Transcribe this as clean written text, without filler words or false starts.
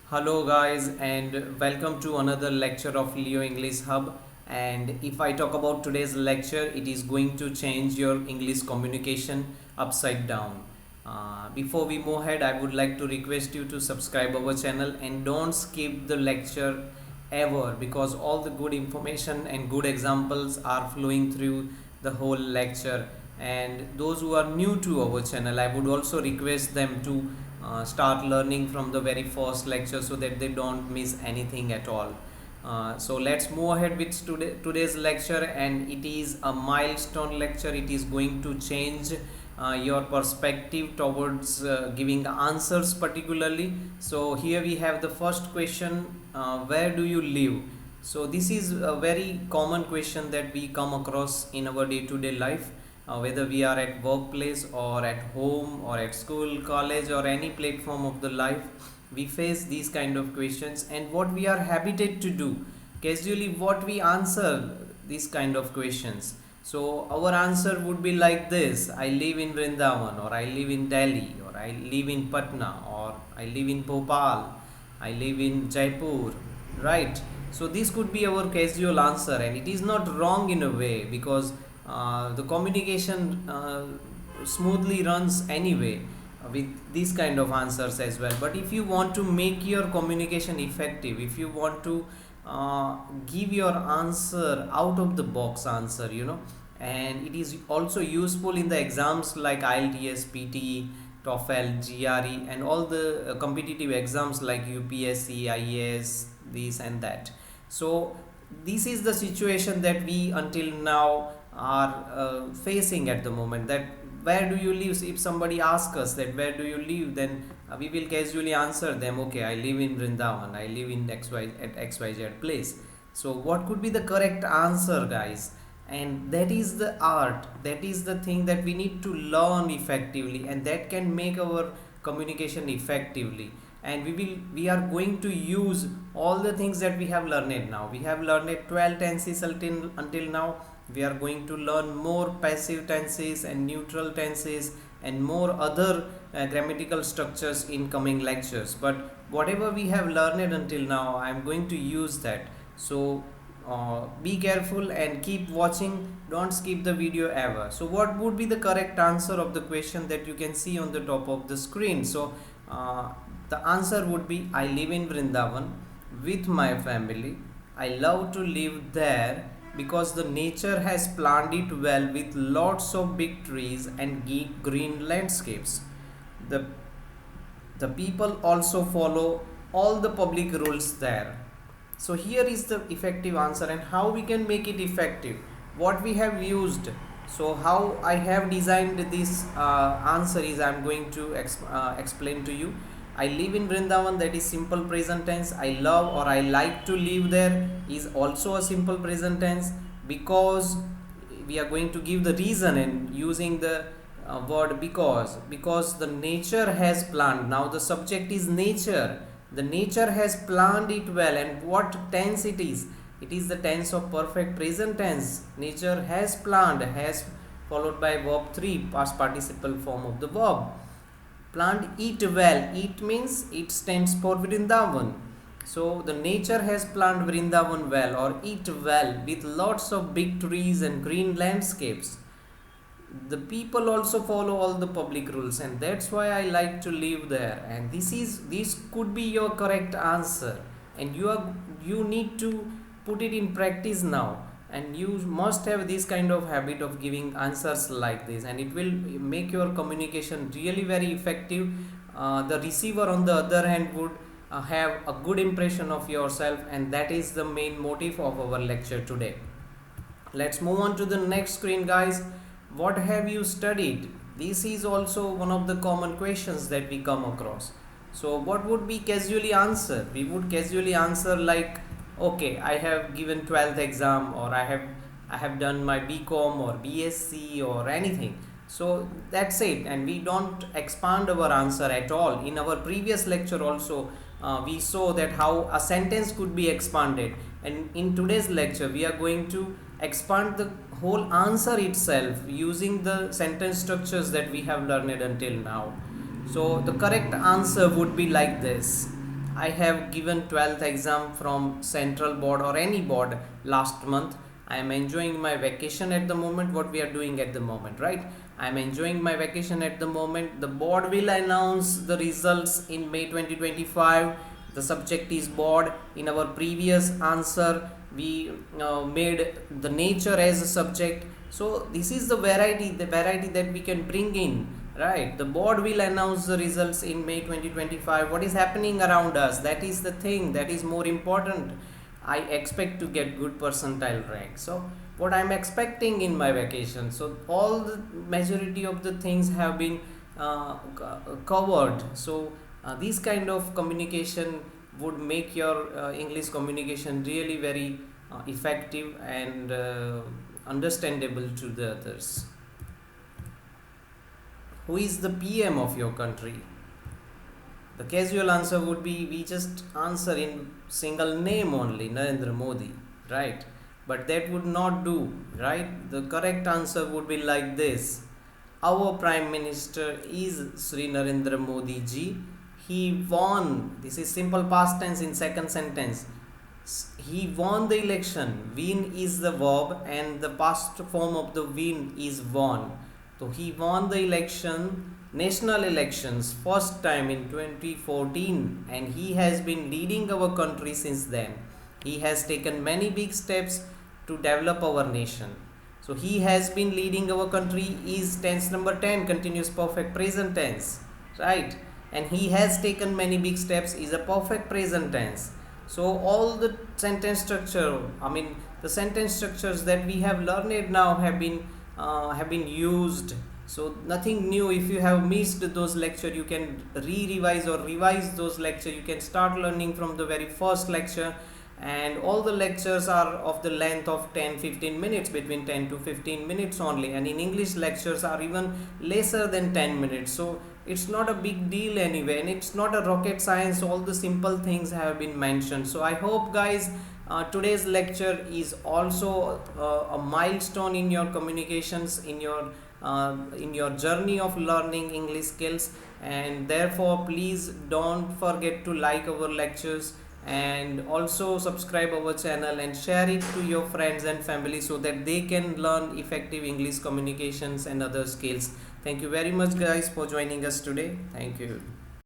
Hello guys and welcome to another lecture of Leo English Hub. And if I talk about today's lecture, it is going to change your English communication upside down. Before we move ahead, I would like to request you to subscribe our channel and don't skip the lecture ever, because all the good information and good examples are flowing through the whole lecture. And those who are new to our channel, I would also request them to start learning from the very first lecture so that they don't miss anything at all. So let's move ahead with today's lecture, and it is a milestone lecture. It is going to change your perspective towards giving answers particularly. So here we have the first question: where do you live? So this is a very common question that we come across in our day-to-day life, whether we are at workplace or at home or at school, college, or any platform of the life. We face these kind of questions, and what we are habited to do casually, what we answer these kind of questions. So our answer would be like this: I live in Vrindavan, or I live in Delhi, or I live in Patna, or I live in Bhopal, I live in Jaipur, right? So this could be our casual answer, and it is not wrong in a way, because the communication smoothly runs anyway with these kind of answers as well. But if you want to make your communication effective, if you want to give your answer out of the box answer, and it is also useful in the exams like IELTS, PT, TOEFL, GRE, and all the competitive exams like UPSC, IAS, this and that. So this is the situation that we until now are facing at the moment, that where do you live. If somebody asks us that where do you live, then we will casually answer them, okay, I live in Vrindavan, I live in XYZ place. So what could be the correct answer, guys? And that is the art, that is the thing that we need to learn effectively, and that can make our communication effectively. And we are going to use all the things that we have learned now. We have learned 12 tenses until now. We are going to learn more passive tenses and neutral tenses and more other grammatical structures in coming lectures. But whatever we have learned until now, I am going to use that. So be careful and keep watching. Don't skip the video ever. So what would be the correct answer of the question that you can see on the top of the screen? So the answer would be, I live in Vrindavan with my family. I love to live there because the nature has planned it well with lots of big trees and green landscapes. The, the people also follow all the public rules there. So here is the effective answer, and how we can make it effective, what we have used. So how I have designed this answer is I am going to explain to you. I live in Vrindavan, that is simple present tense. I love or I like to live there is also a simple present tense, because we are going to give the reason and using the word because the nature has planned. Now the subject is nature. The nature has planned it well. And what tense it is? It is the tense of perfect present tense. Nature has planned, has followed by verb 3, past participle form of the verb. Planned it well. It means it stands for Vrindavan. So the nature has planned Vrindavan well, or it well, with lots of big trees and green landscapes. The people also follow all the public rules, and that's why I like to live there. And this could be your correct answer, and you need to put it in practice now. And you must have this kind of habit of giving answers like this, and it will make your communication really very effective. The receiver on the other hand would have a good impression of yourself, and that is the main motive of our lecture today. Let's move on to the next screen, guys. What have you studied? This is also one of the common questions that we come across. So what would we casually answer? We would casually answer like, okay, I have given 12th exam, or I have done my BCom or BSc or anything. So that's it, and we don't expand our answer at all. In our previous lecture also we saw that how a sentence could be expanded, and in today's lecture we are going to expand the whole answer itself using the sentence structures that we have learned until now. So the correct answer would be like this: I have given 12th exam from central board or any board last month. I am enjoying my vacation at the moment, what we are doing at the moment, right? I am enjoying my vacation at the moment. The board will announce the results in May 2025. The subject is board. In our previous answer, we made the nature as a subject. So this is the variety that we can bring in, right? The board will announce the results in May 2025. What is happening around us, that is the thing that is more important. I expect to get good percentile rank, so what I'm expecting in my vacation, so all the majority of the things have been covered. So this kind of communication would make your English communication really very effective and understandable to the others. Who is the PM of your country? The casual answer would be, we just answer in single name only, Narendra Modi, right? But that would not do, right? The correct answer would be like this: our Prime Minister is Sri Narendra Modi ji. He won. This is simple past tense in second sentence. He won the election. Win is the verb and the past form of the win is won. So he won the election, national elections, first time in 2014, and he has been leading our country since then. He has taken many big steps to develop our nation. So he has been leading our country is tense number 10, continuous perfect present tense, right? And he has taken many big steps is a perfect present tense. So all the sentence structure, the sentence structures that we have learned now have been used. So nothing new. If you have missed those lecture, you can revise or revise those lecture. You can start learning from the very first lecture, and all the lectures are of the length of 10-15 minutes, between 10 to 15 minutes only, and in English lectures are even lesser than 10 minutes. So it's not a big deal anyway, and it's not a rocket science. All the simple things have been mentioned. So I hope guys, today's lecture is also a milestone in your communications, in your journey of learning English skills, and therefore please don't forget to like our lectures and also subscribe our channel and share it to your friends and family so that they can learn effective English communications and other skills. Thank you very much guys for joining us today. Thank you.